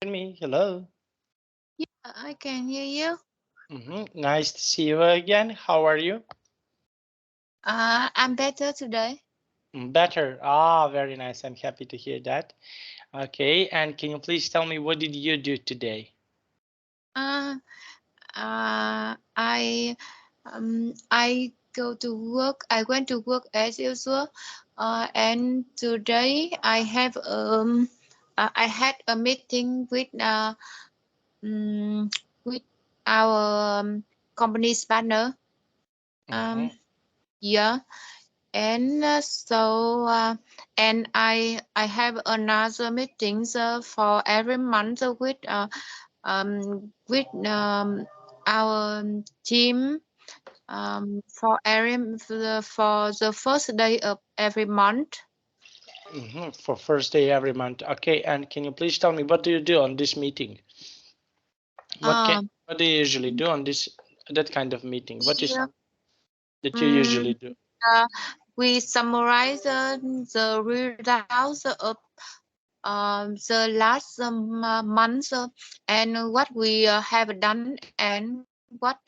to me. Hello. Yeah, I can hear you. Nice to see you again. How are you? I'm better today. Better. Very nice. I'm happy to hear that. Okay, and can you please tell me what did you do today? Uh, I go to work. I went to work as usual. And today I had a meeting with our company's partner. Um, Mm-hmm. yeah, and and I have another meetings for every month with our team for the first day of every month. For first day every month. Okay, and can you please tell me what do you do on this meeting? Um, What do you usually do on that kind of meeting? What is yeah, that you usually um, do? uh, we summarize the results of the last month and what we have done and what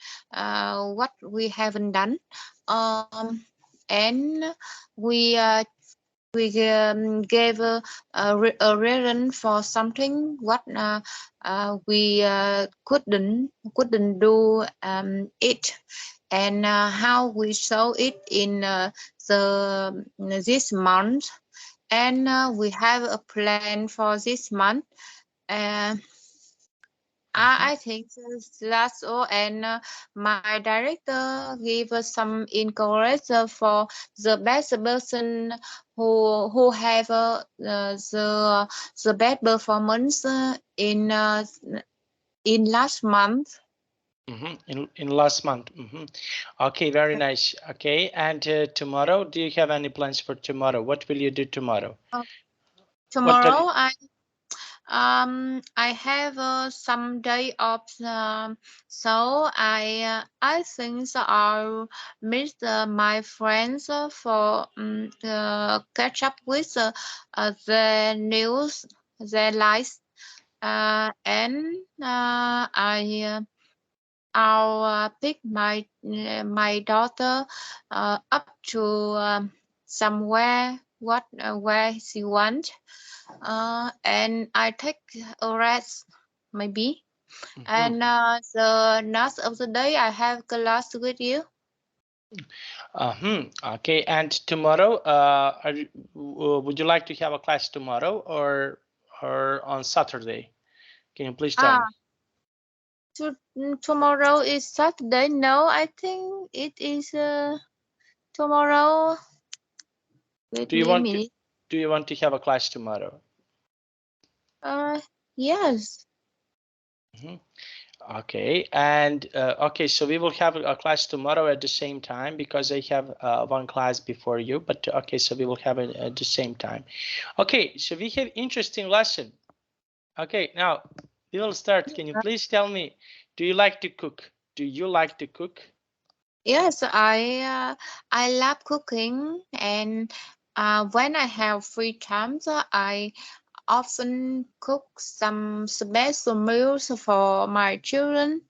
we haven't done. And we uh, we gave a reason for something what we couldn't do it, and how we saw it in the this month, and we have a plan for this month. uh, I think that's all, and my director gave us some encourage for the best person who have the best performance in last month. In last month. Okay, very nice. Okay, and tomorrow, do you have any plans for tomorrow? What will you do tomorrow? Uh, What are you? Tomorrow I have some day off, so I think so I'll meet my friends for catch up with the news, their lives, and I'll pick my daughter up to somewhere where she wants, and I take a rest maybe. Mhm. And the rest of the day I have class with you. Okay, and tomorrow, would you like to have a class tomorrow or on Saturday? Can you please tell me? Ah, tomorrow is Saturday. No, I think it is tomorrow. Wait Do you me a want to minute. do you want to have a class tomorrow? Uh, yes. Mhm. Okay, and okay, so we will have a class tomorrow at the same time because I have one class before you, but okay, so we will have it at the same time. Okay, so we have interesting lesson. Okay, now we will start. Can you please tell me, do you like to cook? Do you like to cook? Yes, I love cooking, and when I have free time, so I often cook some special meals for my children.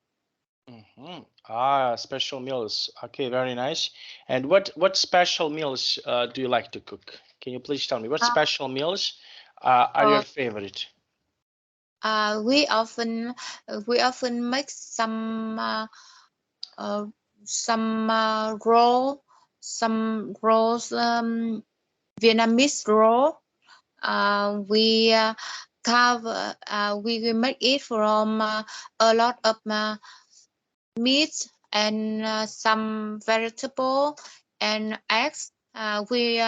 Special meals. Okay, very nice. And what special meals do you like to cook? Can you please tell me what Uh, special meals are your uh, favorite? uh, we often we often make uh, some rolls, Vietnamese roll. We will make it from a lot of meat and some vegetable and eggs. We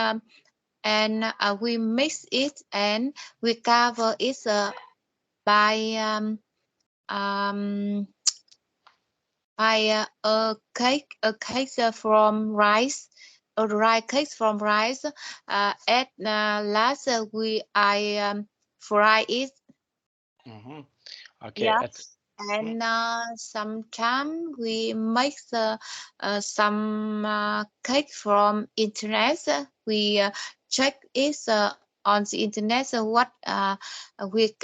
mix it and we cover it by um, a cake from rice, a dry cake from rice. At last, we I fry it. Mm-hmm. Okay. Yeah, Mhm. and sometimes we make some cake from internet. We check it on the internet what we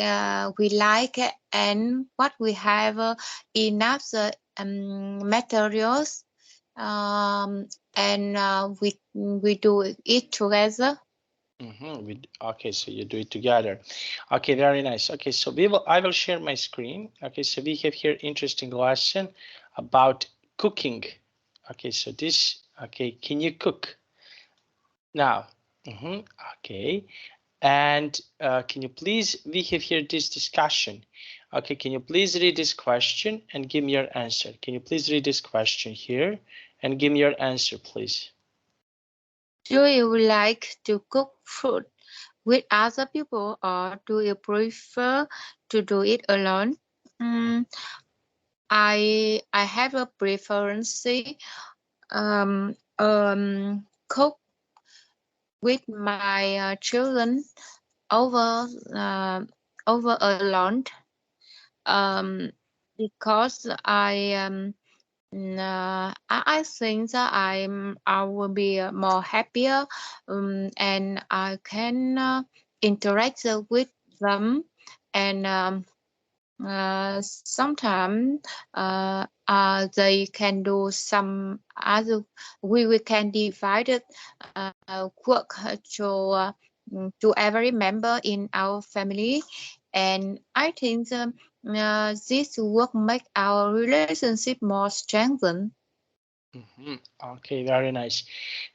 like and what we have enough materials, and we do it together. Okay, so you do it together. Okay, very nice. Okay, so I will share my screen. Okay, so we have here interesting lesson about cooking. Okay, so this, okay, can you cook? Now, okay, and can you please, we have here this discussion. Okay, can you please read this question and give me your answer? Can you please read this question here and give me your answer, please? Do you like to cook food with other people, or do you prefer to do it alone? Mm, I have a preference cook with my children over uh, over alone, um, because I think that I will be more happier, and I can interact with them, and sometimes they can do some other. We can divide it work to every member in our family, and I think this work make our relationship more strengthened. Okay, very nice.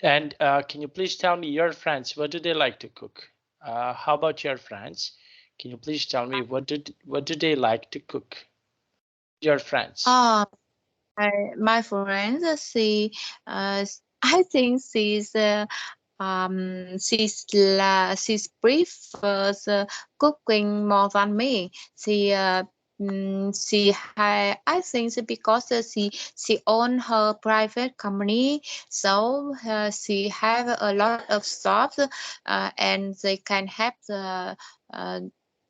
And can you please tell me your friends, what do they like to cook? How about your friends? Can you please tell me what do they like to cook? Your friends. Um, my friend, I think she prefers cooking more than me. I think that because she own her private company, so she have a lot of staff, and they can help uh,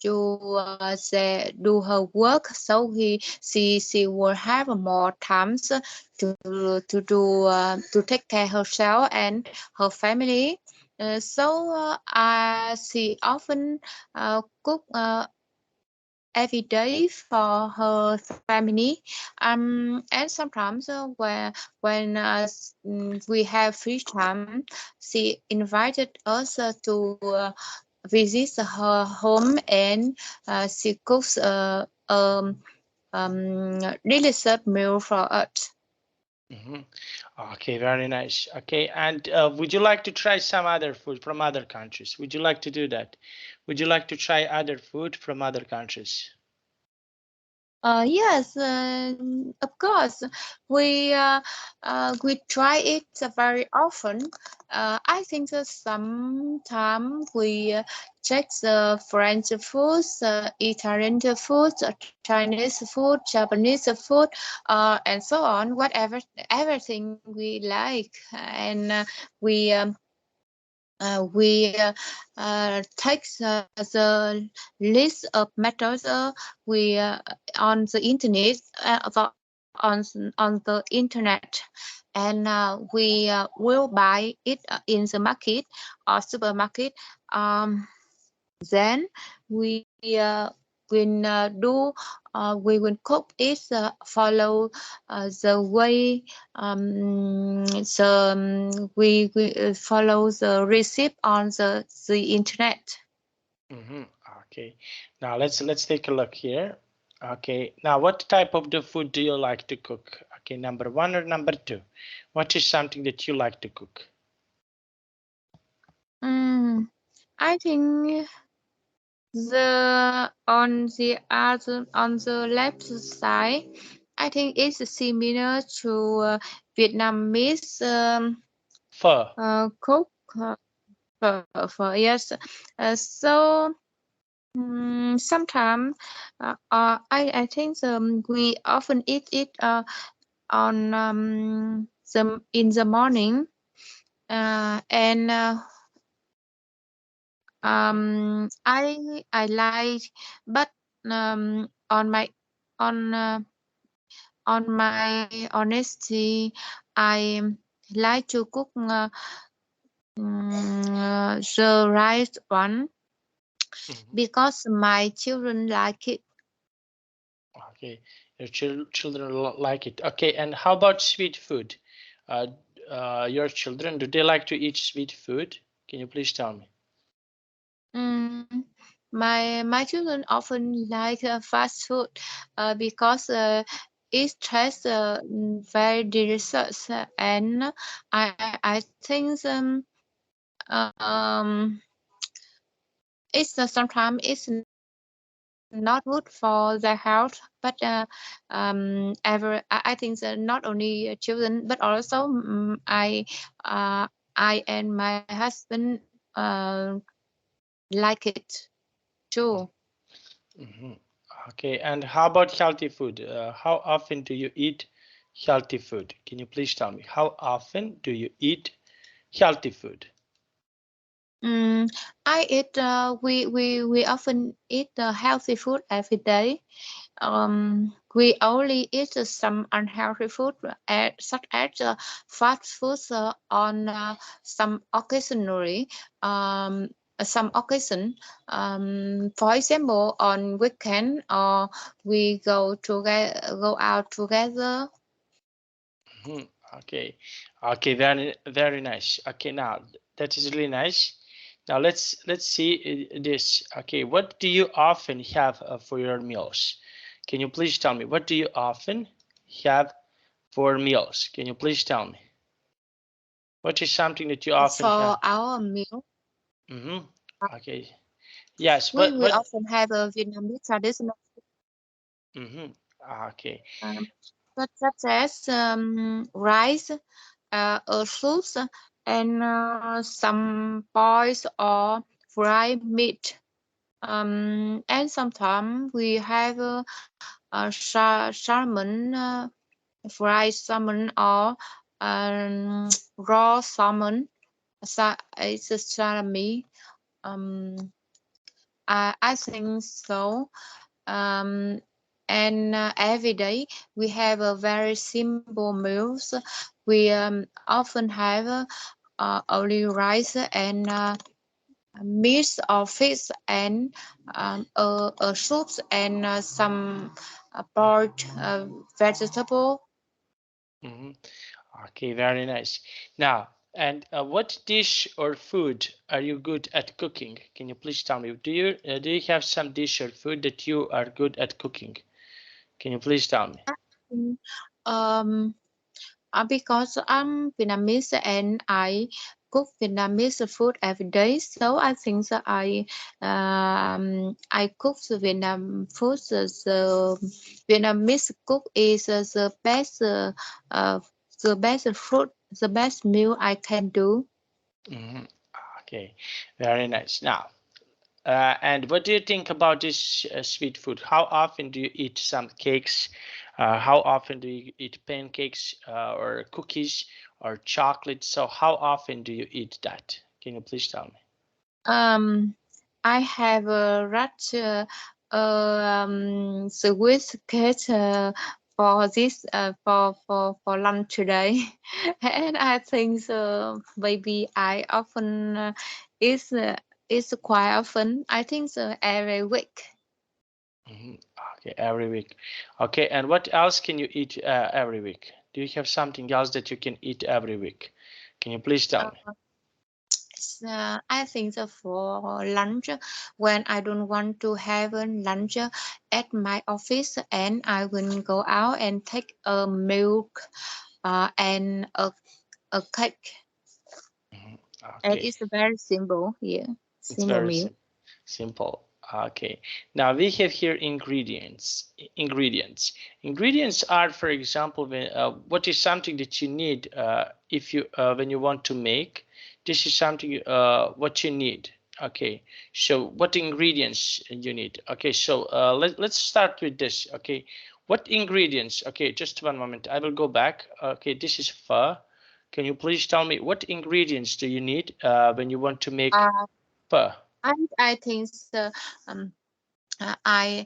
do her work. So she will have more times to take care herself and her family. She often cook every day for her family. And sometimes we have free time, she invited us to visit her home, and she cooks delicious meal for us. Okay, very nice. Okay, and would you like to try some other food from other countries? Would you like to do that? Would you like to try other food from other countries? Yes, of course. We we try it very often. I think that sometimes we check the French food, Italian food, Chinese food, Japanese food, and so on. Everything we like, and we take the list of methods we on the internet, on the internet, and we will buy it in the market or supermarket. Then we we will cook it, follow the way, we follow the recipe on the internet. Okay, now let's take a look here. Okay, now what type of the food do you like to cook? Okay, number one or number two? What is something that you like to cook? Mm, I think on the left side, I think it's similar to Vietnamese Pho. cook for yes. So sometimes I think we often eat it on in the morning, and I like, but on on uh, my honesty, I like to cook The rice one Mhm. because my children like it. Okay, your children like it. Okay, and how about sweet food? Uh, your children, do they like to eat sweet food? Can you please tell me? My children often like fast food because it tastes very delicious and I think um it's sometimes it's not good for their health, but I think not only children but also uh, I and my husband like it too. Mhm. Okay, and how about healthy food? How often do you eat healthy food? Can you please tell me? How often do you eat healthy food? Mm, I eat. We often eat healthy food every day. We only eat some unhealthy food, such as fast foods on some occasionally. Um, some occasion, for example, on weekend, or we go out together. Mhm. Okay, okay, very nice. Okay, now that is really nice. Now let's see this. Okay, what do you often have for your meals? Can you please tell me what do you often have for meals? Can you please tell me what is something that you often have? For our meal, Mm-hmm. Okay. Yes, we but often have a Vietnamese traditional mm-hmm. Okay. um, such as rice, soups, and some boils or fried meat. And sometimes we have salmon, fried salmon, or raw salmon. It's a salami. Um, I think so. Um, and every day we have a very simple meals. We often have only rice and meat or fish and soups and some boiled vegetable. Mm-hmm. Okay, very nice. Now, and what dish or food are you good at cooking? Can you please tell me? Do you have some dish or food that you are good at cooking? Can you please tell me? Mm, Um, because I'm Vietnamese and I cook Vietnamese food every day, so I think that I cook the Vietnam food. The Vietnamese cook is uh, the best food, the best meal I can do. Hmm. Okay, very nice. Now, and what do you think about this sweet food? How often do you eat some cakes? How often do you eat pancakes or cookies or chocolate? So, how often do you eat that? Can you please tell me? Um, I have a rat sweet cake for this for lunch today, and I think so. Maybe I often it's quite often. I think so every week. Mhm. Okay, every week. Okay, and what else can you eat every week? Do you have something else that you can eat every week? Can you please tell me? I think so for lunch when I don't want to have a lunch at my office and I will go out and take a milk and a cake. Mhm. And Okay, it's very simple here, it's simple very meal. simple. Okay, now we have here ingredients. Ingredients are, for example, what is something that you need if you when you want to make. This is something what you need. Okay, so what ingredients you need? Okay, so let's start with this. Okay, what ingredients? Okay, just one moment. I will go back. Okay, this is pho. Can you please tell me what ingredients do you need when you want to make Uh, pho? I think um, I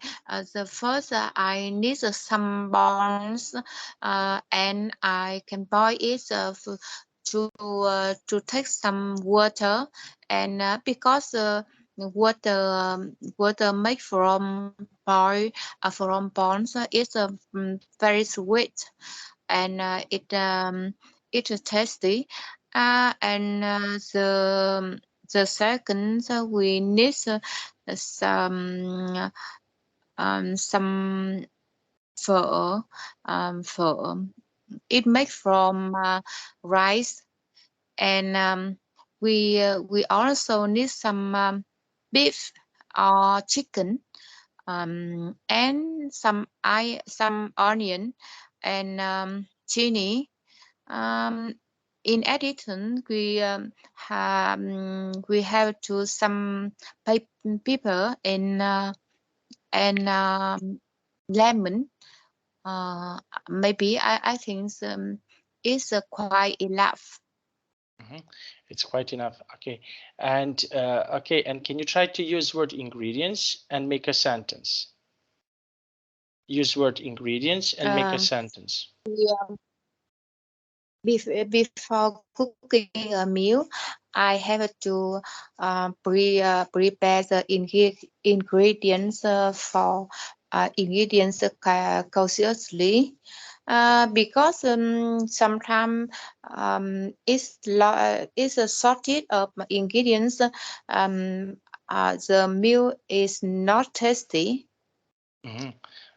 the first I need some bones and I can boil it to take some water, and because water made from ponds is very sweet, and it is tasty. And the second, we need some some phở. Phở it made from rice, and we also need some beef or chicken, and some onion and chili. Um, in addition, we have to some pepper and lemon. Uh, Maybe I think it's quite enough. It's quite enough. Okay. And okay. And can you try to use word ingredients and make a sentence? Use word ingredients and make a sentence. Yeah. Before cooking a meal, I have to prepare the ingredients for ingredients cautiously, because sometimes it's a shortage of ingredients. The meal is not tasty.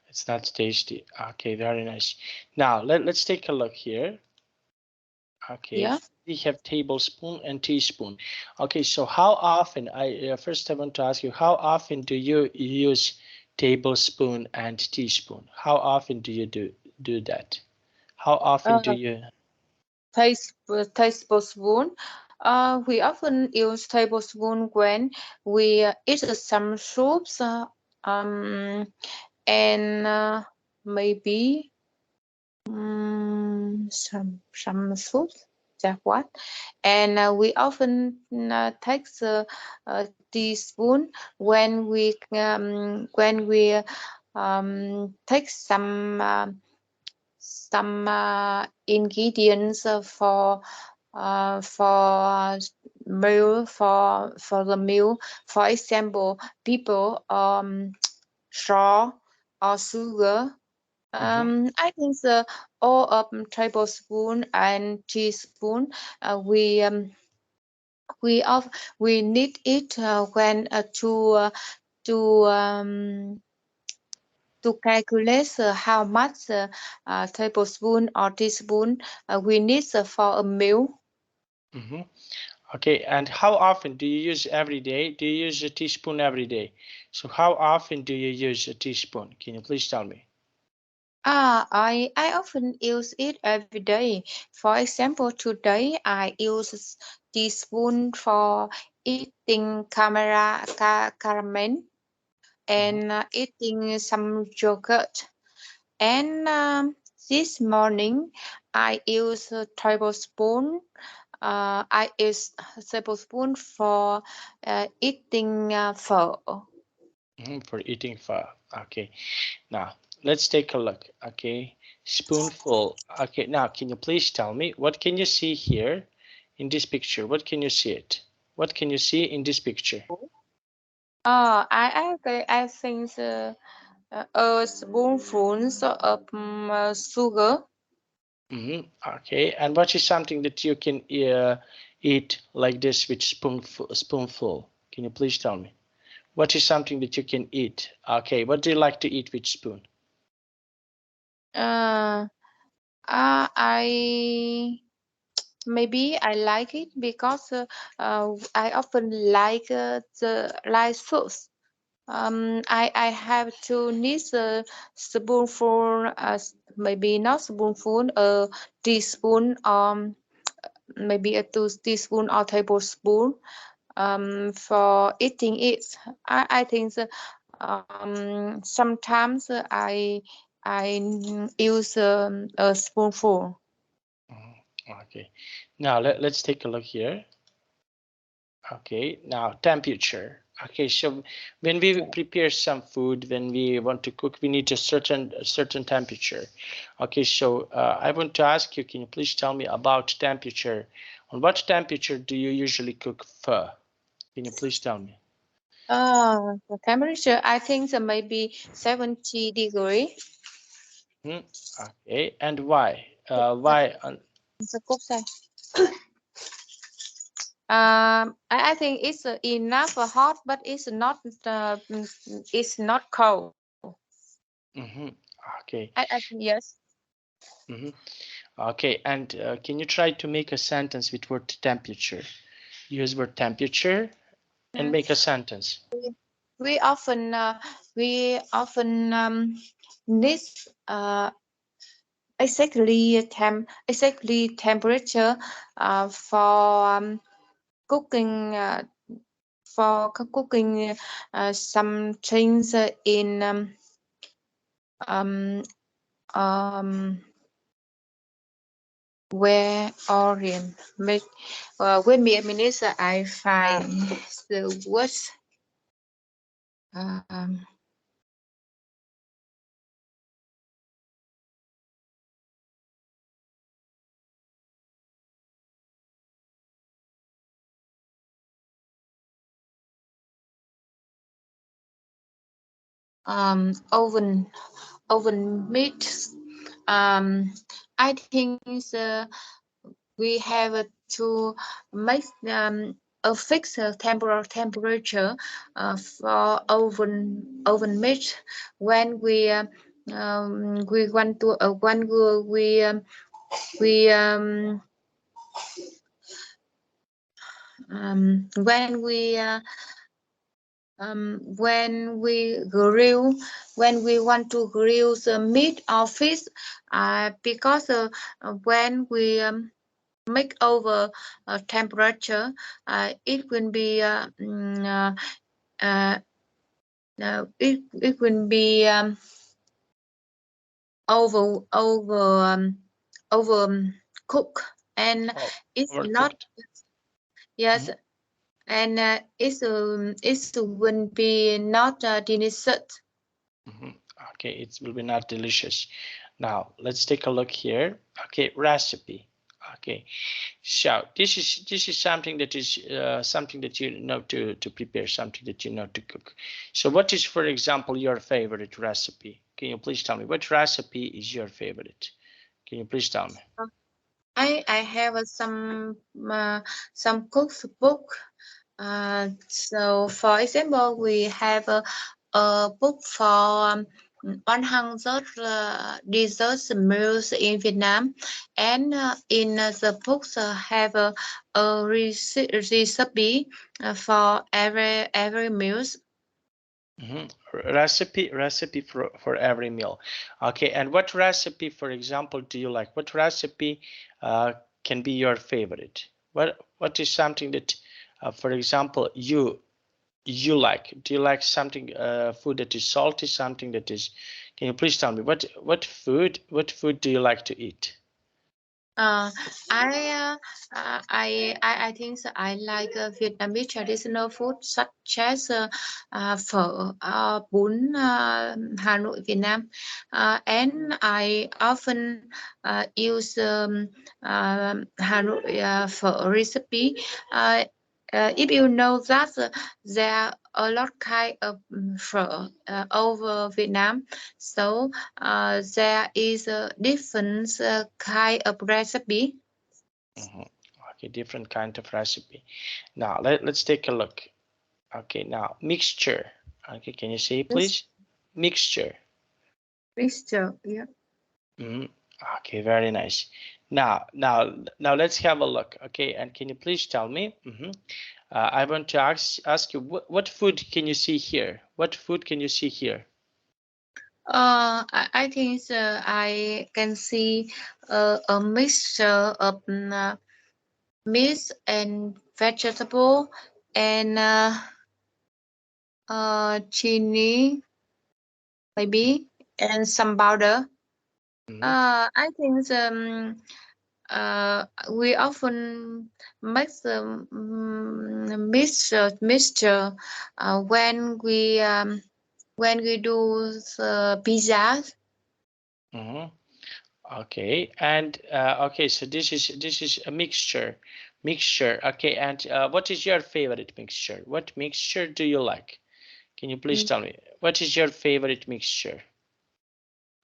It's not tasty. Okay, very nice. Now let's take a look here. Okay, Yeah. we have tablespoon and teaspoon. Okay, so how often, first I want to ask you, how often do you use tablespoon and teaspoon? How often do you do that? How often do Uh, you? Tablespoon. We often use tablespoon when we eat some soups, and maybe some soups. That what? And we often take the teaspoon when we take some ingredients for meal for the meal. For example, people straw or sugar. I think the all of tablespoon and teaspoon, we we of we need it when to to calculate how much tablespoon or teaspoon we need for a meal. Mm-hmm. Okay, and how often do you use every day? Do you use a teaspoon every day? So how often do you use a teaspoon? Can you please tell me? I often use it every day. For example, today I use teaspoon for eating caramel Mhm. and eating some yogurt. And this morning I use a tablespoon. I use a tablespoon for eating pho. For eating pho. Okay, now let's take a look. Okay, spoonful. Okay, now can you please tell me what can you see here in this picture? What can you see it? What can you see in this picture? I think a spoonful of sugar. Okay, and what is something that you can eat like this with spoonful? Can you please tell me? What is something that you can eat? Okay, what do you like to eat with spoon? Uh, I maybe I like it because I often like the like sauce. I have to need a spoonful, maybe not spoonful, a teaspoon, maybe a two teaspoon or tablespoon, for eating it. I think sometimes I use a spoonful. Okay, now let's take a look here. Okay, now temperature. Okay, so when we prepare some food, when we want to cook, we need a certain temperature. Okay, so I want to ask you, can you please tell me about temperature? On what temperature do you usually cook pho? Can you please tell me? The temperature, I think so maybe 70 degree. Okay, and why? Why? I think it's enough hot, but it's not cold. Okay. I think yes. Okay, and can you try to make a sentence with word temperature? Use word temperature and make a sentence. We often need exactly temperature for cooking cooking some things in um, um, where orient make wait me a minute, I find the words um, oven meat. I think we have to make a fixed temperature for oven meat when we want to when we when we when we want to grill the meat or fish, because when we make over temperature, it will be it will be over cook, and it's not Overcooked. yes, and it will be not delicious. Okay, it will be not delicious. Now let's take a look here. Okay, recipe. Okay, so this is something that is something that you know to prepare, something that you know to cook. So what is, for example, your favorite recipe? Can you please tell me what recipe is your favorite? Can you please tell me? I have some cookbook. So for example, we have a book for 100 desserts meals in Vietnam, and in the books have a recipe for every meals. Recipe for every meal. Okay, and what recipe, for example, do you like? What recipe can be your favorite? What is something that, for example, you like? Do you like something food that is salty? Something that is? Can you please tell me what food do you like to eat? Uh, I think so I like Vietnamese traditional food such as phở, bún, Hà Nội, Vietnam, and I often use Hà Nội phở recipe. If you know that there are a lot kind of phở over Vietnam, so there is a different kind of recipe. Okay, different kind of recipe. Now let's take a look. Okay, now mixture. Okay, can you say please? Mixture. Mixture, yeah. Okay, very nice. Now let's have a look. Okay, and can you please tell me? I want to ask you what food can you see here? What food can you see here? I think I can see a mixture of meat and vegetable and chili maybe and some powder. I think we often make the mixture when we do the pizza. Okay, and okay, so this is a mixture. Okay, and what is your favorite mixture? What mixture do you like? Can you please tell me what is your favorite mixture?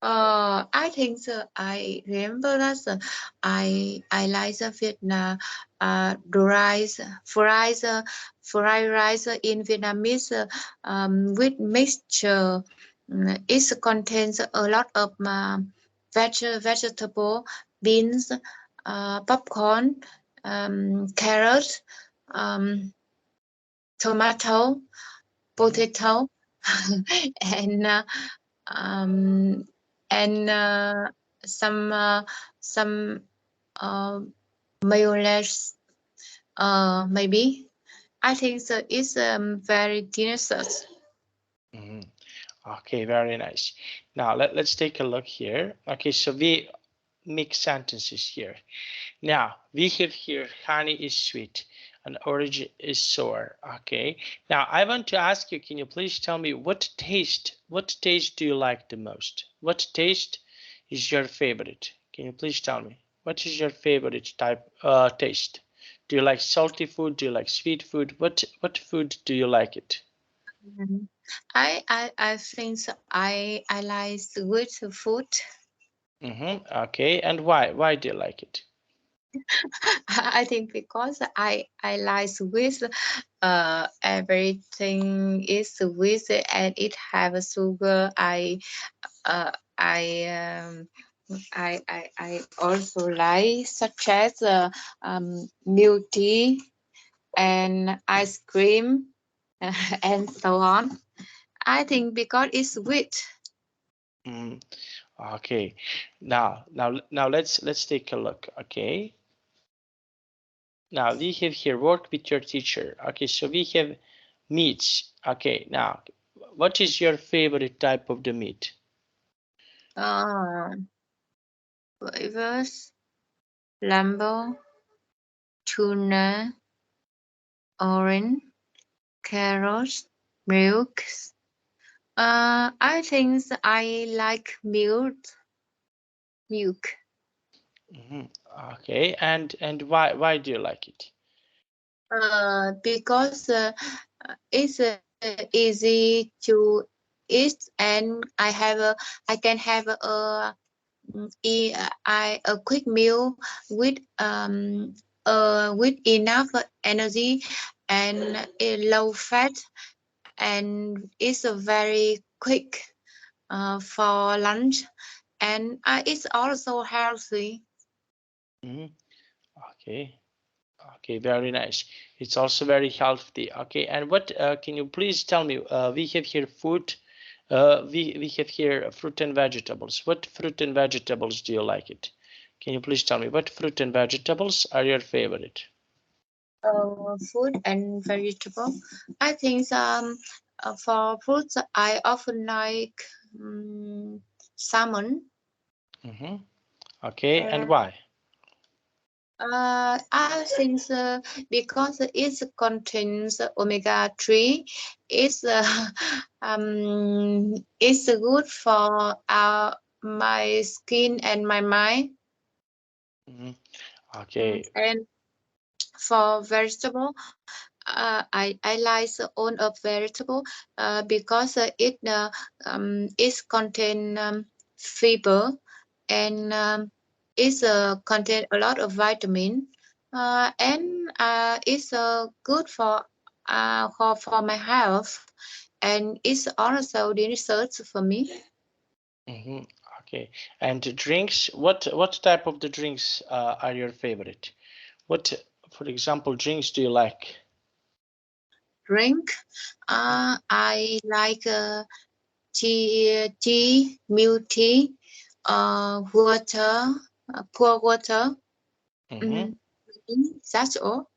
I think so. I remember that I like the Vietnam rice, fried rice in Vietnamese with mixture. It contains a lot of vegetable, beans, popcorn, carrots, um, tomato, potato, and um, and some some uh, mayonnaise, maybe. I think so. It's very delicious. Okay, very nice. Now let's take a look here. Okay, so we mix sentences here. Now we have here honey is sweet and orange is sour. Okay. Now I want to ask you, can you please tell me what taste do you like the most? What taste is your favorite? Can you please tell me? What is your favorite type taste? Do you like salty food? Do you like sweet food? What food do you like it? Mhm. I think so. I like sweet food. Okay, and why? Why do you like it? I think because I like sweet. Everything is sweet and it have a sugar. Uh I um I also like such as milk tea and ice cream and so on. I think because it's sweet. Mm, okay, now let's take a look. Okay, now we have here work with your teacher. Okay, so we have meats. Okay, now what is your favorite type of the meat? Uh, flavors, lambo, tuna, orange, carrots, milk. I think I like milk. Okay, and why do you like it? Because it's easy to eat and I can have a quick meal with with enough energy and low fat, and it's a very quick for lunch, and it's also healthy. Mhm. Okay, okay, very nice. It's also very healthy. Okay, and what can you please tell me? We have here food. We have here fruit and vegetables. What fruit and vegetables do you like it? Can you please tell me what fruit and vegetables are your favorite? Food and vegetable. I think for fruits I often like salmon. Okay, and Uh, why? I think because it contains omega 3, it's it's good for my skin and my mind. Okay. And for vegetable, I like all of vegetable because it contain fiber, and it's contain a lot of vitamin, and it's good for my health, and it's also delicious for me. hmm Okay. And drinks, what type of the drinks are your favorite? What, for example, drinks do you like? Drink, I like milk tea, water, pour water. Mm-hmm. Mm, that's all.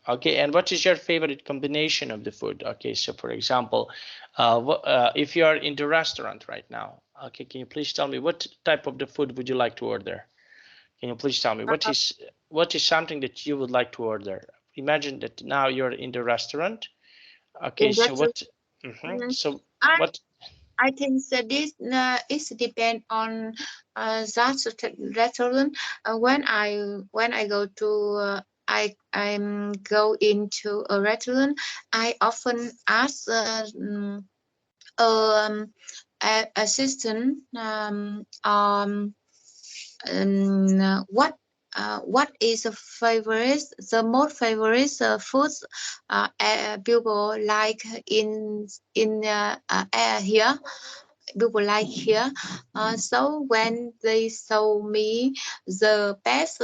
Okay, and what is your favorite combination of the food? Okay, so for example, if you are in the restaurant right now, okay, can you please tell me what type of the food would you like to order? Can you please tell me what is something that you would like to order? Imagine that now you're in the restaurant. Okay, In so that, what? I What? I think that this is depend on that restaurant. When I go to I'm go into a restaurant, I often ask assistant what is the most favorite foods people like in here people like here. So when they show me the best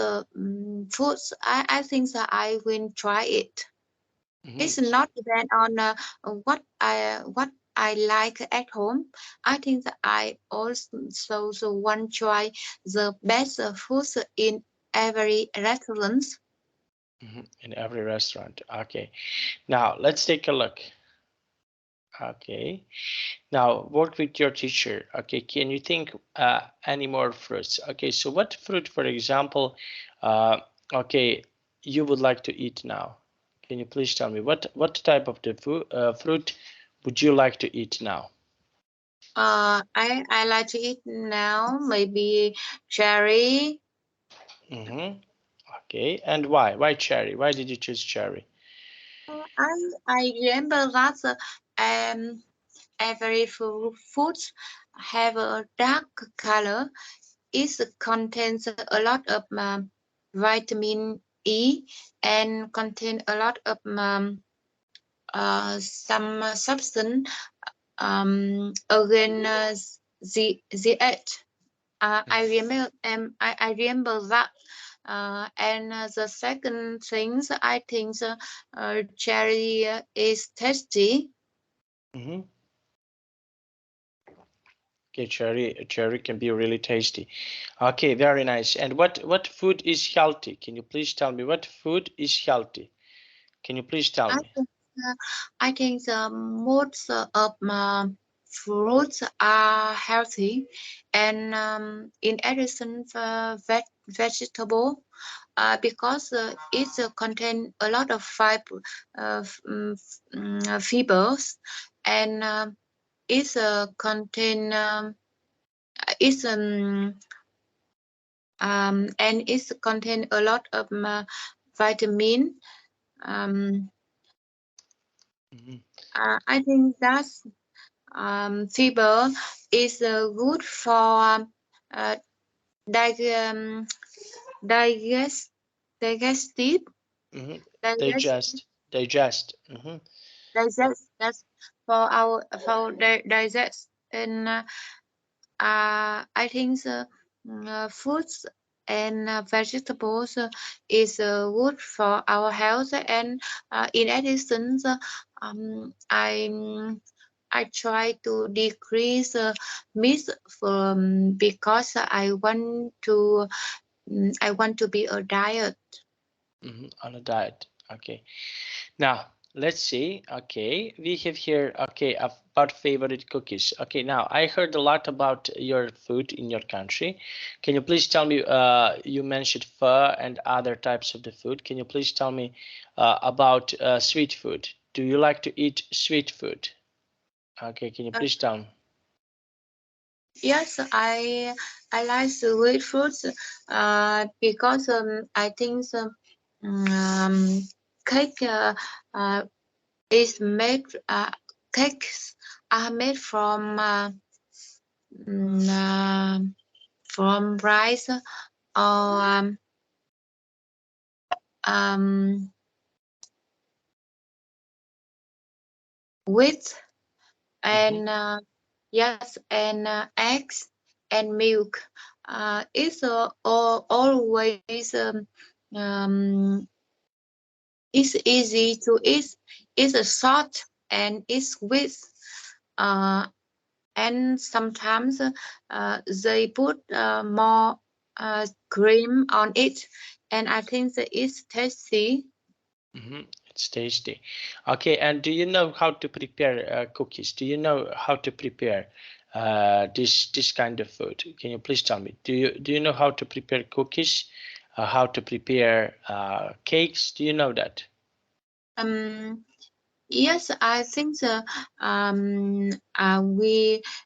foods, I think that I will try it. It's not depend on what I like at home. I think that I also want to try the best foods in every restaurant. In every restaurant. Okay. Now let's take a look. Okay. Now work with your teacher. Okay. Can you think any more fruits? Okay. So what fruit, for example, okay, you would like to eat now? Can you please tell me what type of the fruit would you like to eat now? I like to eat now maybe cherry. Okay. And why? Why cherry? Why did you choose cherry? I remember that every food have a dark color. It contains a lot of vitamin E and contain a lot of some substance against the earth. I remember that. And the second thing, I think cherry is tasty. Okay, cherry can be really tasty. Okay, very nice. And what food is healthy? Can you please tell me what food is healthy? Can you please tell I me? think, I think most of fruits are healthy, and in addition, vegetable because it contain a lot of fibers, and it contain it's and it contain a lot of vitamin. Um, I think that's fiber is good for uh, dig, digest digestive digest Digest. digest that's for digest. And I think fruits and vegetables is good for our health. And in addition, I try to decrease meat from because I want to be a diet. On a diet. Okay. Now let's see. Okay, we have here. Okay, about favorite cookies. Okay, now I heard a lot about your food in your country. Can you please tell me? You mentioned pho and other types of the food. Can you please tell me about sweet food? Do you like to eat sweet food? Okay, can you please tell me? Yes, I like sweet fruits because I think cake is made cakes are made mm, uh, from rice or um, wheat and yes and eggs and milk. It's always um, it's easy to eat. It's a short and it's sweet. Uh, and sometimes they put more cream on it, and I think that it's tasty. It's tasty. Okay, and do you know how to prepare cookies? Do you know how to prepare this kind of food? Can you please tell me? Do you know how to prepare cookies? How to prepare cakes? Do you know that? Yes, I think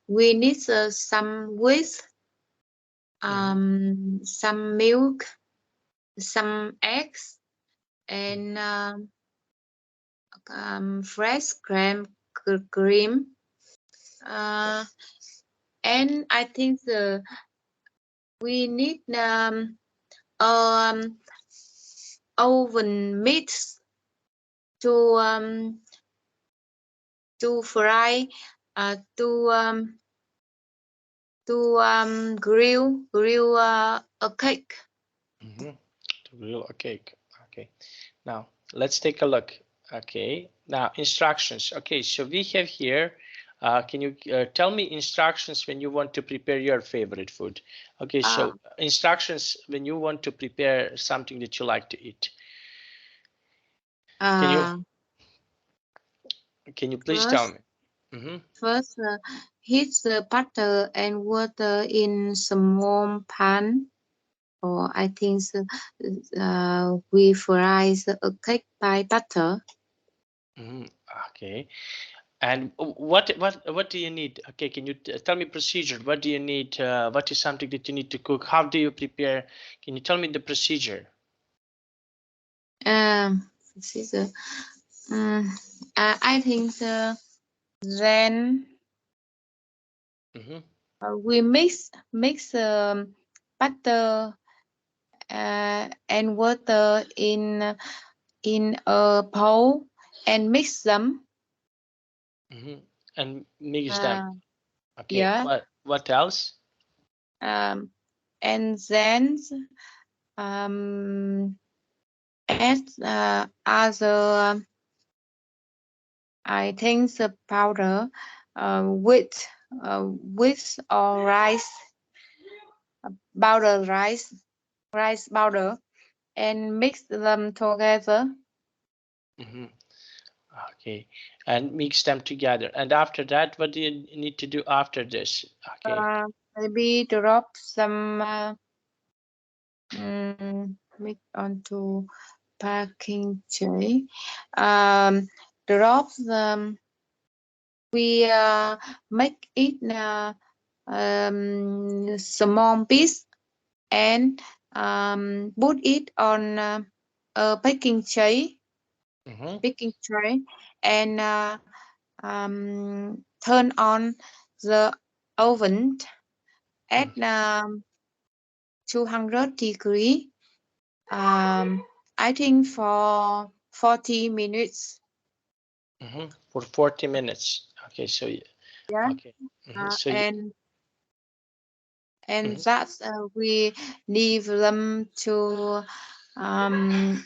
we need some wheat, some milk, some eggs, and fresh cream. Uh, and I think we need um oven mitts to fry, to grill a cake. To grill a cake. Okay. Now let's take a look. Okay. Now instructions. Okay. So we have here. Can you tell me instructions when you want to prepare your favorite food? Okay. So instructions when you want to prepare something that you like to eat. Can you Uh, please tell first, me? first heat the butter and water in small pan. Or I think we fry a cake by butter. Okay. And what do you need? Okay, can you tell me procedure? What do you need? What is something that you need to cook? How do you prepare? Can you tell me the procedure? This is I think then we mix butter and water in a bowl and mix them. And mix them. Uh, Okay. yeah. What else? And then add other I think the powder with or rice powder and mix them together. Okay, and mix them together. And after that, what do you need to do after this? Okay. Maybe drop some mix onto packing tray. Drop them. We make it small piece and put it on a baking tray, and turn on the oven at 200 degree. I think for 40 minutes. For 40 minutes. Okay, so Yeah. okay. So And that's we leave them to um,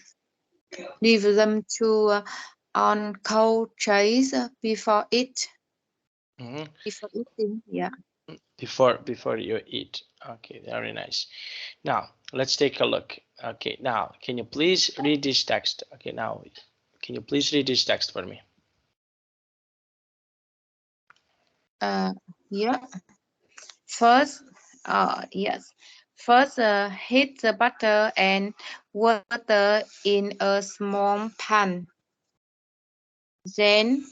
on cold trays before eating. Yeah. before you eat. Okay, very nice. Now let's take a look. Okay, now can you please read this text? Okay, now can you please read this text for me? Yeah. First, yes. First, heat the butter and water in a small pan. Then,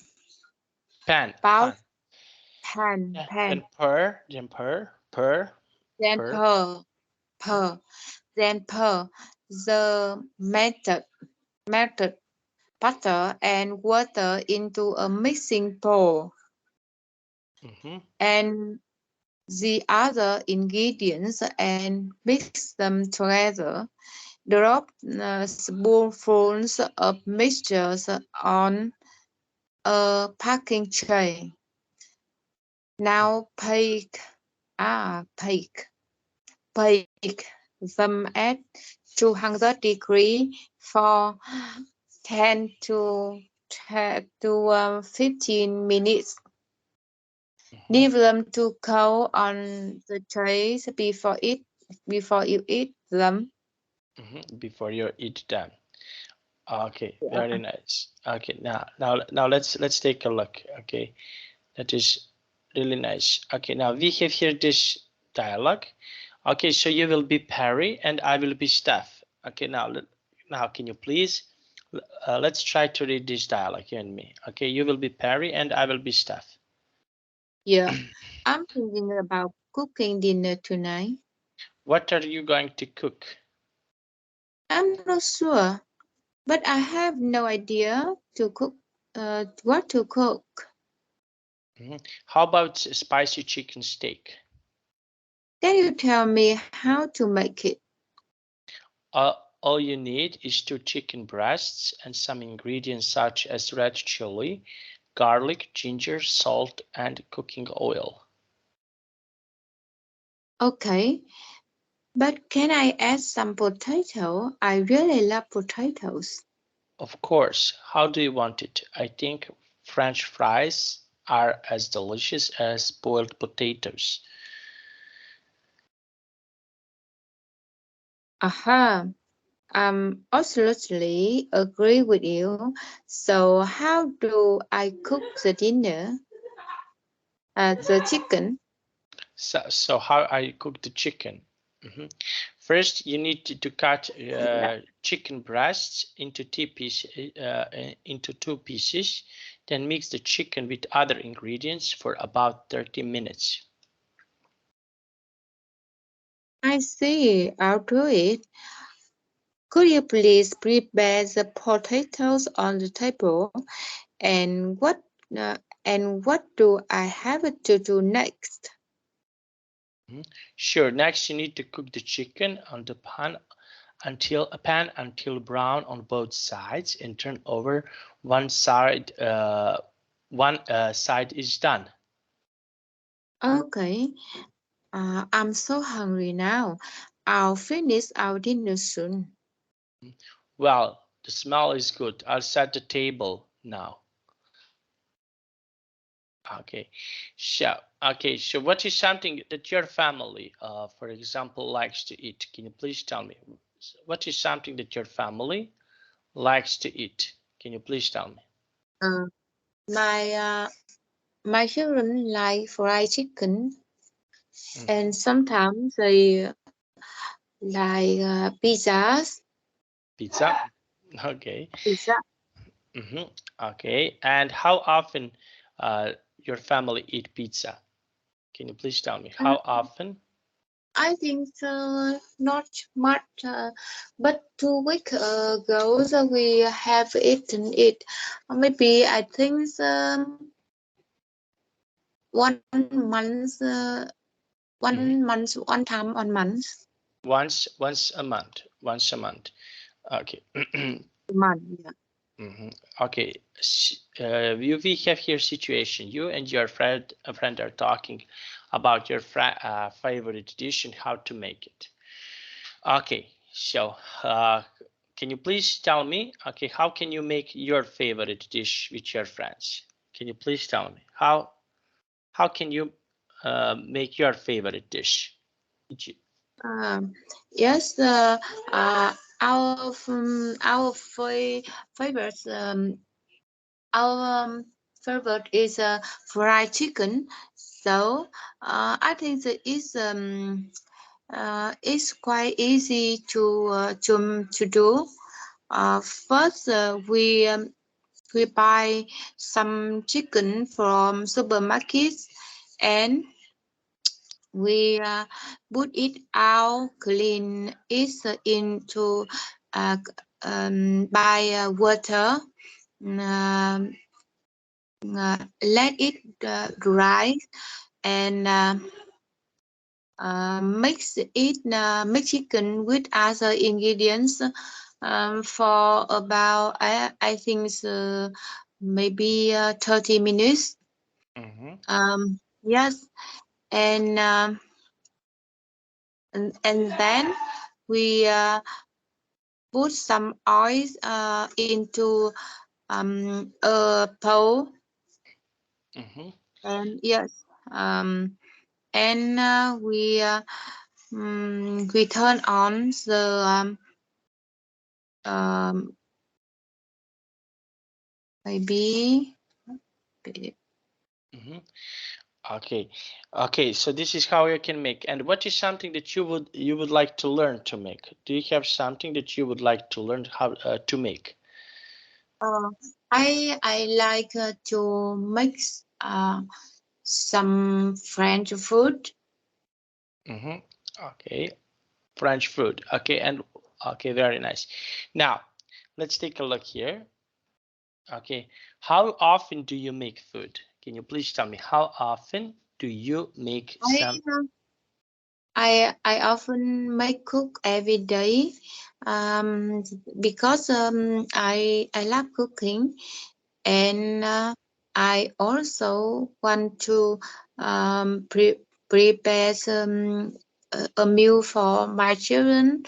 Pan, bout pan. Yeah, pan. then Then per. per. Then pour the melted butter and water into a mixing bowl, and the other ingredients and mix them together. Drop spoonfuls of mixtures on a packing tray. Now bake them at 200 degrees for 10 to 15 minutes. Leave them to cool on the trays before you eat them. Before you eat them. Okay, Yeah. very nice. Okay, now let's take a look. Okay, that is Really nice. Okay, now we have here this dialogue. Okay, so you will be Perry and I will be Steph. Okay, now can you please let's try to read this dialogue, you and me. Okay, you will be Perry and I will be Steph. Yeah, I'm thinking about cooking dinner tonight. What are you going to cook? I'm not sure, but I have no idea to cook. What to cook? How about spicy chicken steak? Can you tell me how to make it? All you need is 2 chicken breasts and some ingredients such as red chili, garlic, ginger, salt, and cooking oil. Okay, but can I add some potato? I really love potatoes. Of course, how do you want it? I think French fries are as delicious as boiled potatoes. Aha, absolutely agree with you. So, how do I cook the dinner? The chicken. So how I cook the chicken? Mhm. First, you need to cut chicken breasts into 2 pieces. Then mix the chicken with other ingredients for about 30 minutes. I see. I'll do it. Could you please prepare the potatoes on the table? And uh, what do I have to do next? Sure. Next, you need to cook the chicken on the pan until brown on both sides, and turn over one side. One side is done. Okay. I'm so hungry now. I'll finish our dinner soon. Well, the smell is good. I'll set the table now. Okay. So what is something that your family, for example, likes to eat? Can you please tell me? What is something that your family likes to eat? Can you please tell me? Uh, my children like fried chicken, Mhm. and sometimes they like pizzas. Pizza. Okay. Pizza. Hmm. Okay. And how often your family eat pizza? Can you please tell me how often? I think not much, but 2 weeks ago we have eaten it. Maybe I think 1 month, 1 month, one time, 1 month. Once a month. Once a month. Okay. Month, yeah. Okay. We have here situation. You and your friend are talking about your favorite dish and how to make it. Okay. So, can you please tell me? Okay, how can you make your favorite dish with your friends? Can you please tell me how can you make your favorite dish? Um, yes, our favorite our favorite is fried chicken. So I think that it's quite easy to do. First, we buy some chicken from supermarkets, and we put it out, clean it into uh, by water, um, let it dry, and mix chicken with other ingredients for about I think maybe 30 minutes. Mm-hmm. Yes, and, and then we put some oil into a bowl, Mm-hmm. and yes, and we turn on the um, maybe Mm-hmm. Okay, okay. So this is how you can make. And what is something that you would like to learn to make? Do you have something that you would like to learn how to make? Uh, I like to mix some French food. Mm-hmm. Okay, French food. Okay, and okay, very nice. Now, let's take a look here. Okay, how often do you make food? Can you please tell me how often do you make I some? I often make cook every day, because I love cooking, and I also want to prepare some a meal for my children,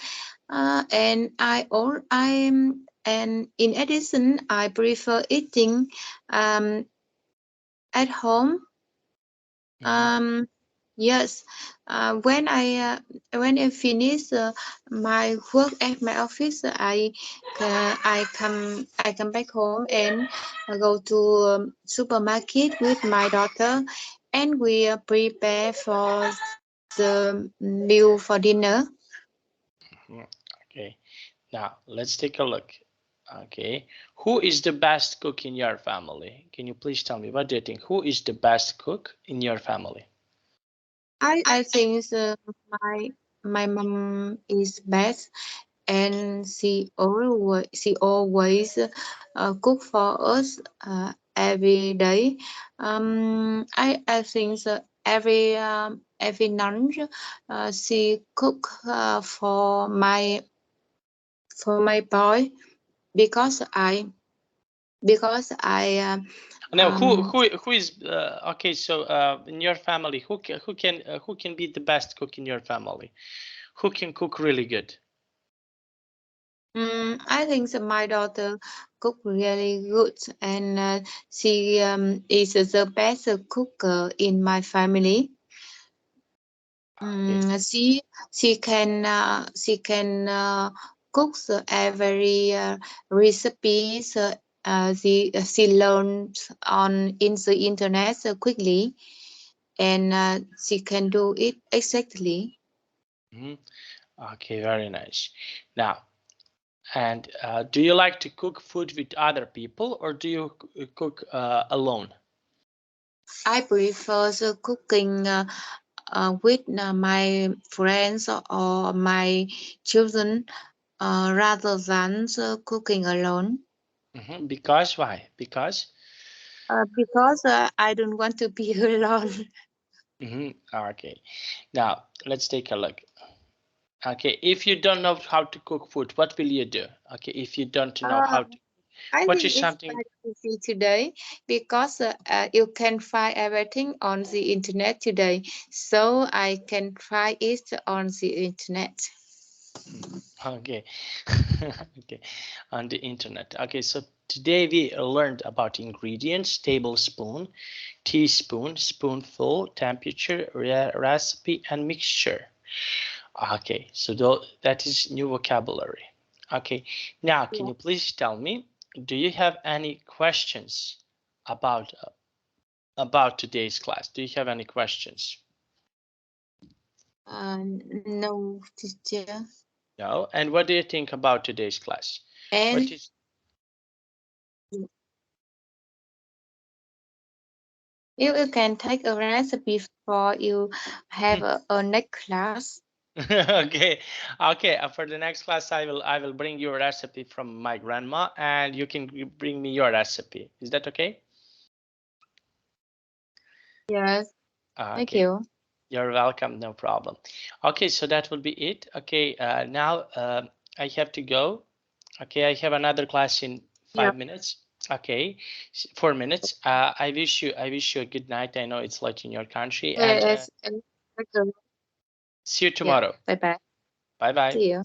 and and in addition I prefer eating at home. Mhm. Um, yes, when I finish my work at my office, I come back home and go to supermarket with my daughter, and we prepare for the meal for dinner. Mhm. Okay, now let's take a look. Okay, who is the best cook in your family? Can you please tell me what do you think? Who is the best cook in your family? I think my mom is best, and she always cook for us every day. I think every lunch she cook for my boy, because I Now, um who is okay? So, in your family, who can be the best cook in your family? Who can cook really good? I think that my daughter cook really good, and she is the best cooker in my family. Okay. She can cook every recipes. She learns on in the internet quickly, and she can do it exactly. Mhm. Okay, very nice. Now, and do you like to cook food with other people or do you cook alone? I prefer the cooking with my friends or my children, rather than cooking alone. Because why? Because Because I don't want to be alone. okay. Now let's take a look. Okay, if you don't know how to cook food, what will you do? Okay, if you don't know Uh, how to, I what think is it's something? very easy today, because you can find everything on the internet today. So I can try it on the internet. Okay, okay, on the internet. Okay, so today we learned about ingredients, tablespoon, teaspoon, spoonful, temperature, recipe, and mixture. Okay, so that is new vocabulary. Okay, now can Yeah. you please tell me, do you have any questions about today's class? Do you have any questions? No, teacher. No? And what do you think about today's class? What And is you can take a recipe for you have a next class. okay, okay. For the next class, I will bring you a recipe from my grandma, and you can bring me your recipe. Is that okay? Yes, thank Okay, you. you're welcome. No problem. Okay, so that will be it. Okay, now I have to go. Okay, I have another class in Yeah. 5 minutes. Okay, 4 minutes. I wish you a good night. I know it's late in your country, and Yes. Thank you. see you Yeah. tomorrow. Bye bye. Bye bye. See you.